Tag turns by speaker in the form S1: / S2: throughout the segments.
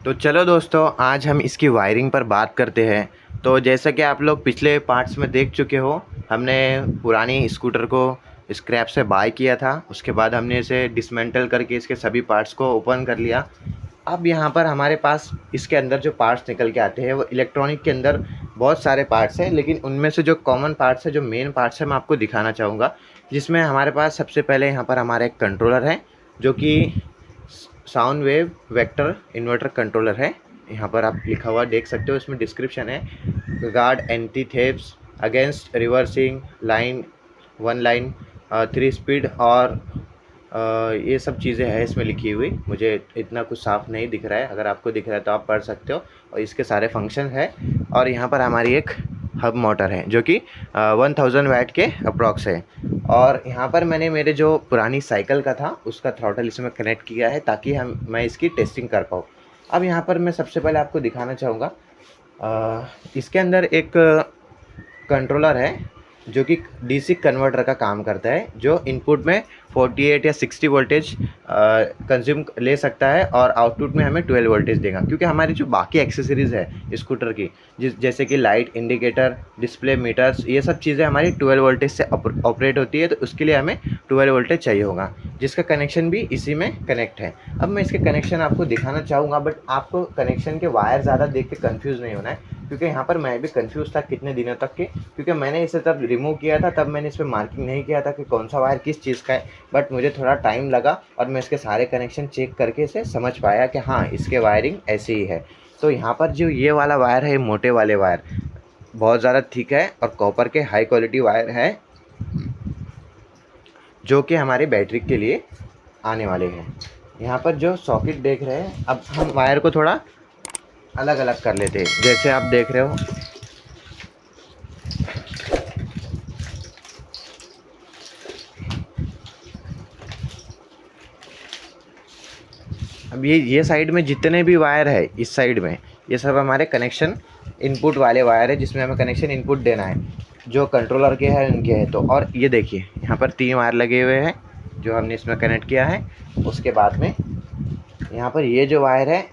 S1: तो चलो दोस्तों, आज हम इसकी वायरिंग पर बात करते हैं। तो जैसा कि आप लोग पिछले पार्ट्स में देख चुके हो, हमने पुरानी स्कूटर को स्क्रैप से बाय किया था। उसके बाद हमने इसे डिसमेंटल करके इसके सभी पार्ट्स को ओपन कर लिया। अब यहाँ पर हमारे पास इसके अंदर जो पार्ट्स निकल के आते हैं वो इलेक्ट्रॉनिक के अंदर बहुत सारे पार्ट्स हैं, लेकिन उनमें से जो कॉमन पार्ट्स है, जो मेन पार्ट्स है, मैं आपको दिखाना चाहूँगा। जिसमें हमारे पास सबसे पहले यहाँ पर हमारा एक कंट्रोलर है, जो कि sound wave vector inverter controller है। यहाँ पर आप लिखा हुआ देख सकते हो, इसमें डिस्क्रिप्शन है। Guard anti theft against reversing line, one line, 3 speed और ये सब चीज़ें हैं इसमें लिखी हुई। मुझे इतना कुछ साफ़ नहीं दिख रहा है, अगर आपको दिख रहा है तो आप पढ़ सकते हो। और इसके सारे फंक्शन है। और यहाँ पर हमारी एक हब मोटर है जो कि 1000 वाट के अप्रॉक्स है। और यहाँ पर मैंने मेरे जो पुरानी साइकिल का था उसका थ्रॉटल इसमें कनेक्ट किया है ताकि मैं इसकी टेस्टिंग कर पाऊँ। अब यहाँ पर मैं सबसे पहले आपको दिखाना चाहूँगा, इसके अंदर एक कंट्रोलर है जो कि डीसी कन्वर्टर का काम करता है, जो इनपुट में 48 या 60 वोल्टेज कंज्यूम ले सकता है और आउटपुट में हमें 12 वोल्टेज देगा। क्योंकि हमारी जो बाकी एक्सेसरीज़ है स्कूटर की, जैसे कि लाइट, इंडिकेटर, डिस्प्ले, मीटर्स, ये सब चीज़ें हमारी 12 वोल्टेज से ऑपरेट होती है। तो उसके लिए हमें 12 वोल्टेज चाहिए होगा, जिसका कनेक्शन भी इसी में कनेक्ट है। अब मैं इसके कनेक्शन आपको दिखाना चाहूँगा, बट आपको कनेक्शन के वायर ज़्यादा देख के कन्फ्यूज़ नहीं होना है, क्योंकि यहाँ पर मैं भी कंफ्यूज था कितने दिनों तक के। क्योंकि मैंने इसे तब रिमूव किया था, तब मैंने इस पर मार्किंग नहीं किया था कि कौन सा वायर किस चीज़ का है। बट मुझे थोड़ा टाइम लगा और मैं इसके सारे कनेक्शन चेक करके इसे समझ पाया कि हाँ, इसके वायरिंग ऐसे ही है। तो यहाँ पर जो ये वाला वायर है, मोटे वाले वायर बहुत ज़्यादा थिक है और कॉपर के हाई क्वालिटी वायर है, जो कि हमारे बैटरी के लिए आने वाले हैं। यहाँ पर जो सॉकेट देख रहे हैं, अब हम वायर को थोड़ा अलग अलग कर लेते हैं। जैसे आप देख रहे हो, अब ये साइड में जितने भी वायर है, इस साइड में ये सब हमारे कनेक्शन इनपुट वाले वायर है, जिसमें हमें कनेक्शन इनपुट देना है, जो कंट्रोलर के हैं उनके हैं। तो और ये देखिए, यहाँ पर 3 वायर लगे हुए हैं जो हमने इसमें कनेक्ट किया है। उसके बाद में यहाँ पर ये जो वायर है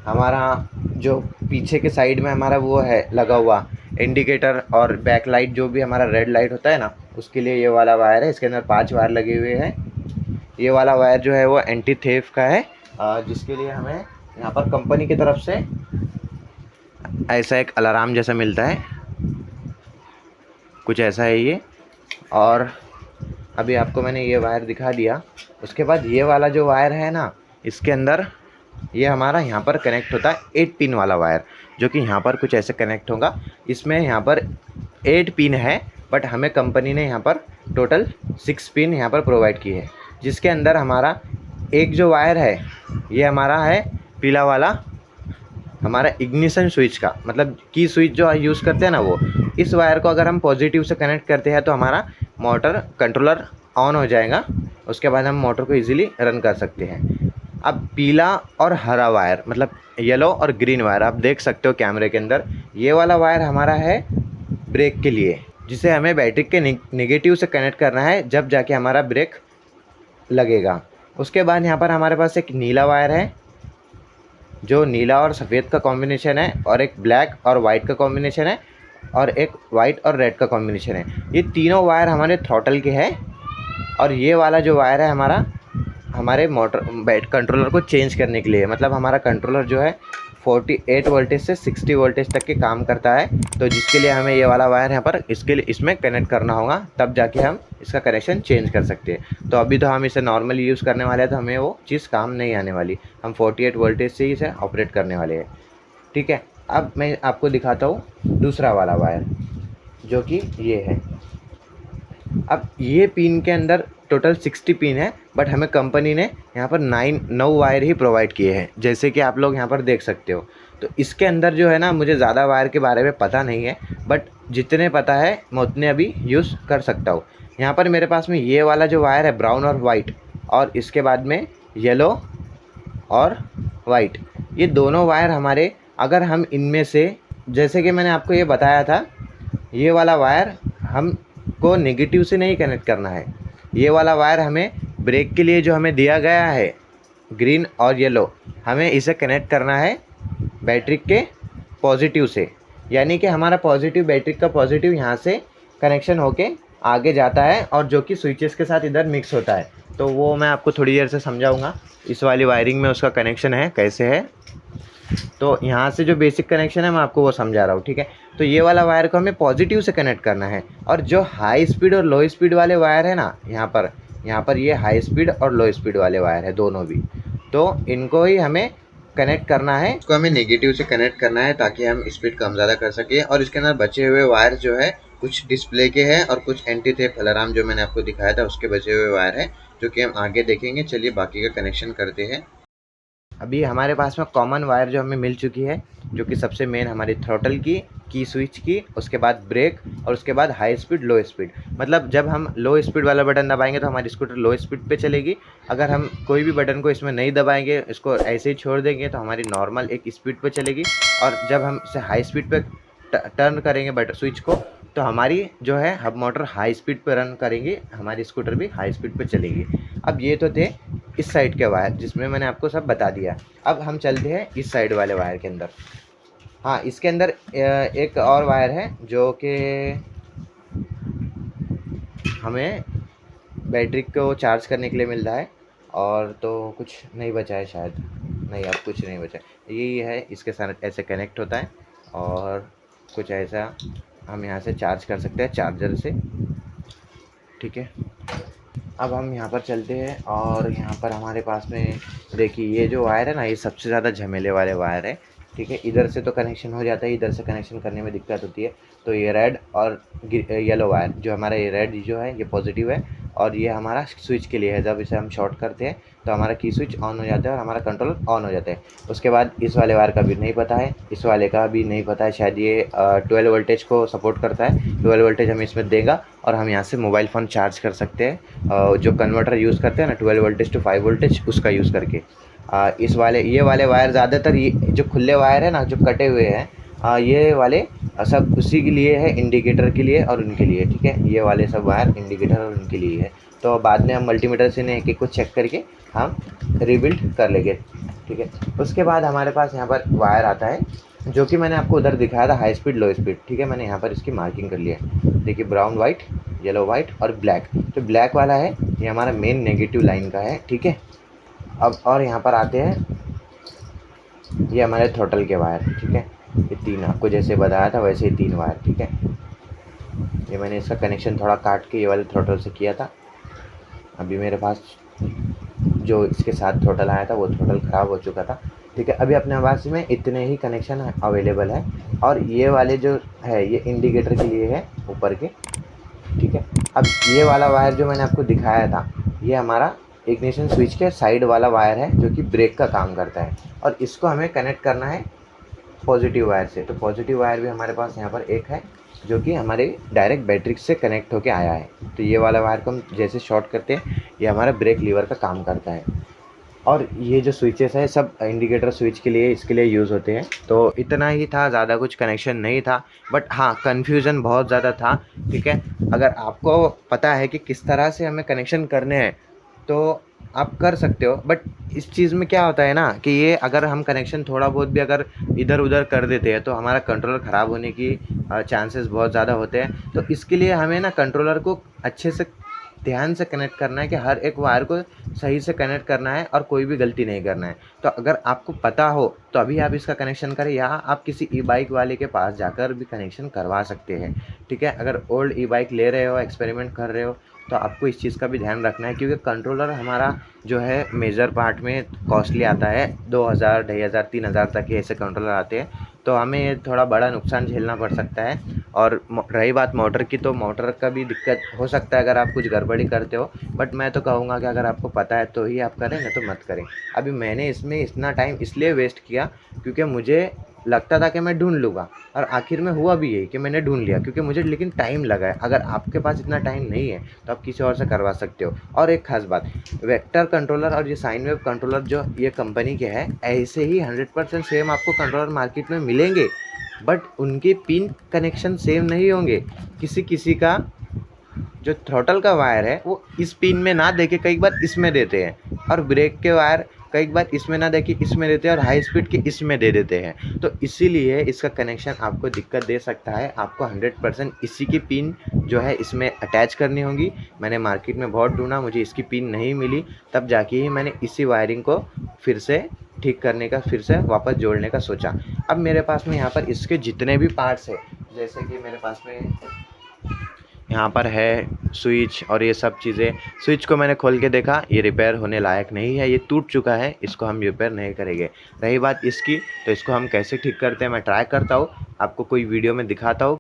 S1: हमारा, जो पीछे के साइड में हमारा वो है लगा हुआ इंडिकेटर और बैक लाइट, जो भी हमारा रेड लाइट होता है ना, उसके लिए ये वाला वायर है। इसके अंदर 5 वायर लगे हुए हैं। ये वाला वायर जो है वो एंटी थेफ का है, जिसके लिए हमें यहाँ पर कंपनी की तरफ से ऐसा एक अलार्म जैसा मिलता है, कुछ ऐसा है ये। और अभी आपको मैंने ये वायर दिखा दिया। उसके बाद ये वाला जो वायर है ना, इसके अंदर ये हमारा यहाँ पर कनेक्ट होता है 8 पिन वाला वायर, जो कि यहाँ पर कुछ ऐसे कनेक्ट होगा। इसमें यहाँ पर 8 पिन है, बट हमें कंपनी ने यहाँ पर टोटल 6 पिन यहाँ पर प्रोवाइड की है। जिसके अंदर हमारा एक जो वायर है, ये हमारा है पीला वाला, हमारा इग्निशन स्विच का, मतलब की स्विच जो यूज़ करते हैं ना, वो इस वायर को अगर हम पॉजिटिव से कनेक्ट करते हैं तो हमारा मोटर कंट्रोलर ऑन हो जाएगा। उसके बाद हम मोटर को इजीली रन कर सकते हैं। अब पीला और हरा वायर, मतलब येलो और ग्रीन वायर, आप देख सकते हो कैमरे के अंदर, ये वाला वायर हमारा है ब्रेक के लिए, जिसे हमें बैटरी के नेगेटिव से कनेक्ट करना है, जब जाके हमारा ब्रेक लगेगा। उसके बाद यहाँ पर हमारे पास एक नीला वायर है, जो नीला और सफ़ेद का कॉम्बिनेशन है, और एक ब्लैक और वाइट का कॉम्बिनेशन है, और एक वाइट और रेड का कॉम्बिनेशन है। ये तीनों वायर हमारे थ्रॉटल के हैं। और ये वाला जो वायर है हमारा, हमारे मोटर कंट्रोलर को चेंज करने के लिए, मतलब हमारा कंट्रोलर जो है 48 वोल्टेज से 60 वोल्टेज तक के काम करता है। तो जिसके लिए हमें ये वाला वायर यहाँ पर इसके लिए इसमें कनेक्ट करना होगा, तब जाके हम इसका कनेक्शन चेंज कर सकते हैं। तो अभी तो हम इसे नॉर्मली यूज़ करने वाले हैं, तो हमें वो चीज़ काम नहीं आने वाली। हम 48 वोल्टेज से ही इसे ऑपरेट करने वाले हैं, ठीक है। अब मैं आपको दिखाता हूँ दूसरा वाला वायर, जो कि ये है। अब ये पिन के अंदर टोटल 60 पिन है, बट हमें कंपनी ने यहाँ पर 9 वायर ही प्रोवाइड किए हैं, जैसे कि आप लोग यहाँ पर देख सकते हो। तो इसके अंदर जो है ना, मुझे ज़्यादा वायर के बारे में पता नहीं है, बट जितने पता है मैं उतने अभी यूज़ कर सकता हूँ। यहाँ पर मेरे पास में ये वाला जो वायर है ब्राउन और वाइट, और इसके बाद में येलो और वाइट, ये दोनों वायर हमारे, अगर हम इनमें से, जैसे कि मैंने आपको ये बताया था, ये वाला वायर हमको नेगेटिव से नहीं कनेक्ट करना है। ये वाला वायर हमें ब्रेक के लिए जो हमें दिया गया है, ग्रीन और येलो, हमें इसे कनेक्ट करना है बैटरी के पॉजिटिव से, यानी कि हमारा पॉजिटिव, बैटरी का पॉजिटिव यहाँ से कनेक्शन होके आगे जाता है और जो कि स्विचेस के साथ इधर मिक्स होता है। तो वो मैं आपको थोड़ी देर से समझाऊंगा। इस वाली वायरिंग में उसका कनेक्शन है कैसे है। तो यहाँ से जो बेसिक कनेक्शन है मैं आपको वो समझा रहा हूँ, ठीक है। तो ये वाला वायर को हमें पॉजिटिव से कनेक्ट करना है, और जो हाई स्पीड और लो स्पीड वाले वायर है ना, यहाँ पर ये हाई स्पीड और लो स्पीड वाले वायर है दोनों भी, तो इनको ही हमें कनेक्ट करना है। इसको हमें नेगेटिव से कनेक्ट करना है ताकि हम स्पीड कम ज़्यादा कर सकें। और इसके अंदर बचे हुए वायर जो है कुछ डिस्प्ले के हैं और कुछ एंटी थेफ्ट अलार्म जो मैंने आपको दिखाया था उसके बचे हुए वायर है, जो कि हम आगे देखेंगे। चलिए बाकी का कनेक्शन करते हैं। अभी हमारे पास में कॉमन वायर जो हमें मिल चुकी है, जो कि सबसे मेन हमारी थ्रॉटल की स्विच की, उसके बाद ब्रेक, और उसके बाद हाई स्पीड लो स्पीड। मतलब जब हम लो स्पीड वाला बटन दबाएंगे तो हमारी स्कूटर लो स्पीड पे चलेगी। अगर हम कोई भी बटन को इसमें नहीं दबाएंगे, इसको ऐसे ही छोड़ देंगे, तो हमारी नॉर्मल एक स्पीड पे चलेगी। और जब हम इसे हाई स्पीड पे टर्न करेंगे बटन स्विच को, तो हमारी जो है हब मोटर हाई स्पीड पे रन करेंगे, हमारी स्कूटर भी हाई स्पीड पे चलेगी। अब ये तो थे इस साइड के वायर जिसमें मैंने आपको सब बता दिया। अब हम चलते हैं इस साइड वाले वायर के अंदर। हाँ, इसके अंदर एक और वायर है जो कि हमें बैटरी को चार्ज करने के लिए मिल रहा है। और तो कुछ नहीं बचा है शायद, नहीं अब कुछ नहीं बचा। यही है, इसके साथ ऐसे कनेक्ट होता है और कुछ ऐसा हम यहाँ से चार्ज कर सकते हैं चार्जर से, ठीक है। अब हम यहाँ पर चलते हैं और यहाँ पर हमारे पास में देखिए ये जो वायर है ना, ये सबसे ज़्यादा झमेले वाले वायर है, ठीक है। इधर से तो कनेक्शन हो जाता है, इधर से कनेक्शन करने में दिक्कत होती है। तो ये रेड और येलो वायर, जो हमारा ये रेड जो है ये पॉजिटिव है, और ये हमारा स्विच के लिए है। जब इसे हम शॉर्ट करते हैं तो हमारा की स्विच ऑन हो जाता है और हमारा कंट्रोल ऑन हो जाता है। उसके बाद इस वाले वायर का भी नहीं पता है, इस वाले का भी नहीं पता है, शायद ये 12 वोल्टेज को सपोर्ट करता है। 12 वोल्टेज हमें इसमें देगा और हम यहाँ से मोबाइल फ़ोन चार्ज कर सकते हैं, जो कन्वर्टर यूज़ करते हैं ना 12 वोल्टेज टू 5 वोल्टेज, उसका यूज़ करके। इस वाले ये वाले वायर ज़्यादातर, ये जो खुले वायर है ना जो कटे हुए हैं, ये वाले सब उसी के लिए है, इंडिकेटर के लिए और उनके लिए, ठीक है। ये वाले सब वायर इंडिकेटर और उनके लिए है। तो बाद में हम मल्टीमीटर से एक एक को चेक करके हम रिबिल्ड कर लेंगे, ठीक है। उसके बाद हमारे पास यहाँ पर वायर आता है जो कि मैंने आपको उधर दिखाया था, हाई स्पीड लो स्पीड, ठीक है। मैंने यहाँ पर इसकी मार्किंग कर लिया है, देखिए ब्राउन वाइट, येलो वाइट और ब्लैक। जो ब्लैक वाला है ये हमारा मेन नेगेटिव लाइन का है, ठीक है। अब और यहाँ पर आते हैं, ये हमारे थ्रॉटल के वायर, ठीक है। ये तीन आपको जैसे बताया था वैसे ही 3 वायर, ठीक है। ये मैंने इसका कनेक्शन थोड़ा काट के ये वाले थ्रॉटल से किया था। अभी मेरे पास जो इसके साथ थ्रॉटल आया था वो थ्रॉटल ख़राब हो चुका था, ठीक है। अभी अपने पास में इतने ही कनेक्शन अवेलेबल है, और ये वाले जो है ये इंडिकेटर के लिए है ऊपर के, ठीक है। अब ये वाला वायर जो मैंने आपको दिखाया था ये हमारा इग्निशन स्विच के साइड वाला वायर है जो कि ब्रेक का काम करता है, और इसको हमें कनेक्ट करना है पॉजिटिव वायर से। तो पॉजिटिव वायर भी हमारे पास यहाँ पर एक है जो कि हमारे डायरेक्ट बैटरी से कनेक्ट होके आया है। तो ये वाला वायर को हम जैसे शॉर्ट करते हैं ये हमारा ब्रेक लीवर का काम करता है। और ये जो स्विचेस है सब इंडिकेटर स्विच के लिए, इसके लिए यूज़ होते हैं। तो इतना ही था, ज़्यादा कुछ कनेक्शन नहीं था, बट हाँ कन्फ्यूज़न बहुत ज़्यादा था, ठीक है। अगर आपको पता है कि किस तरह से हमें कनेक्शन करने हैं तो आप कर सकते हो, बट इस चीज़ में क्या होता है ना कि ये अगर हम कनेक्शन थोड़ा बहुत भी अगर इधर उधर कर देते हैं तो हमारा कंट्रोलर ख़राब होने की चांसेस बहुत ज़्यादा होते हैं। तो इसके लिए हमें ना कंट्रोलर को अच्छे से ध्यान से कनेक्ट करना है कि हर एक वायर को सही से कनेक्ट करना है और कोई भी गलती नहीं करना है। तो अगर आपको पता हो तो अभी आप इसका कनेक्शन करें, या आप किसी ई बाइक वाले के पास जाकर भी कनेक्शन करवा सकते हैं, ठीक है। अगर ओल्ड ई बाइक ले रहे हो, एक्सपेरिमेंट कर रहे हो, तो आपको इस चीज़ का भी ध्यान रखना है, क्योंकि कंट्रोलर हमारा जो है मेजर पार्ट में कॉस्टली आता है। 2000, 2500, 3000 तक के ऐसे कंट्रोलर आते हैं, तो हमें ये थोड़ा बड़ा नुकसान झेलना पड़ सकता है। और रही बात मोटर की, तो मोटर का भी दिक्कत हो सकता है अगर आप कुछ गड़बड़ी करते हो, बट मैं तो कहूँगा कि अगर आपको पता है तो ही आप करें, नहीं तो मत करें। अभी मैंने इसमें इतना टाइम इसलिए वेस्ट किया क्योंकि मुझे लगता था कि मैं ढूंढ लूँगा, और आखिर में हुआ भी यही कि मैंने ढूंढ लिया, क्योंकि मुझे लेकिन टाइम लगा है। अगर आपके पास इतना टाइम नहीं है तो आप किसी और से करवा सकते हो। और एक खास बात, वेक्टर कंट्रोलर और ये साइन वेव कंट्रोलर जो ये कंपनी के हैं, ऐसे ही 100% सेम आपको कंट्रोलर मार्केट में मिलेंगे, बट उनके पिन कनेक्शन सेम नहीं होंगे। किसी किसी का जो थ्रॉटल का वायर है वो इस पिन में ना देके कई बार इसमें देते हैं, और ब्रेक के वायर कई बार इसमें ना देखिए इसमें देते हैं और हाई स्पीड के इसमें दे देते हैं, तो इसीलिए इसका कनेक्शन आपको दिक्कत दे सकता है। आपको 100% इसी की पिन जो है इसमें अटैच करनी होगी। मैंने मार्केट में बहुत ढूंढा, मुझे इसकी पिन नहीं मिली, तब जाके ही मैंने इसी वायरिंग को फिर से ठीक करने का, फिर से वापस जोड़ने का सोचा। अब मेरे पास में यहाँ पर इसके जितने भी पार्ट्स है, जैसे कि मेरे पास में यहाँ पर है स्विच और ये सब चीज़ें। स्विच को मैंने खोल के देखा, ये रिपेयर होने लायक नहीं है, ये टूट चुका है, इसको हम रिपेयर नहीं करेंगे। रही बात इसकी, तो इसको हम कैसे ठीक करते हैं मैं ट्राई करता हूँ, आपको कोई वीडियो में दिखाता हूँ।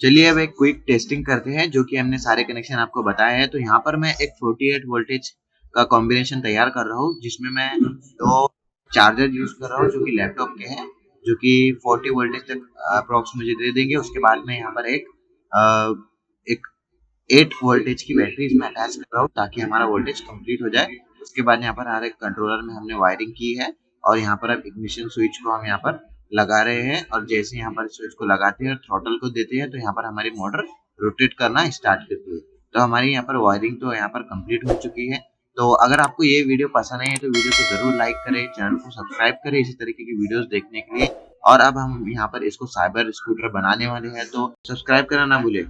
S1: चलिए अब एक क्विक टेस्टिंग करते हैं, जो कि हमने सारे कनेक्शन आपको बताए हैं। तो यहाँ पर मैं एक 48 वोल्टेज का कॉम्बिनेशन तैयार कर रहा हूँ, जिसमें मैं 2 चार्जर यूज़ कर रहा हूँ जो कि लैपटॉप के हैं, जो कि 40 वोल्टेज तक अप्रॉक्स मुझे दे देंगे। उसके बाद में यहाँ पर एक 8 वोल्टेज की बैटरी इसमें अटैच कर रहा हूँ, ताकि हमारा वोल्टेज कंप्लीट हो जाए। उसके बाद यहाँ पर हर एक कंट्रोलर में हमने वायरिंग की है, और यहाँ पर अब इग्निशन स्विच को हम यहाँ पर लगा रहे हैं, और जैसे यहाँ पर स्विच को लगाते हैं और थ्रॉटल को देते हैं, तो यहाँ पर हमारी मोटर रोटेट करना स्टार्ट करती है। तो हमारी यहाँ पर वायरिंग तो यहाँ पर कंप्लीट हो चुकी है। तो अगर आपको ये वीडियो पसंद आई है तो वीडियो को जरूर लाइक करें, चैनल को सब्सक्राइब करें इसी तरीके की वीडियोस देखने के लिए। और अब हम यहाँ पर इसको साइबर स्कूटर बनाने वाले हैं, तो सब्सक्राइब करना ना भूलें।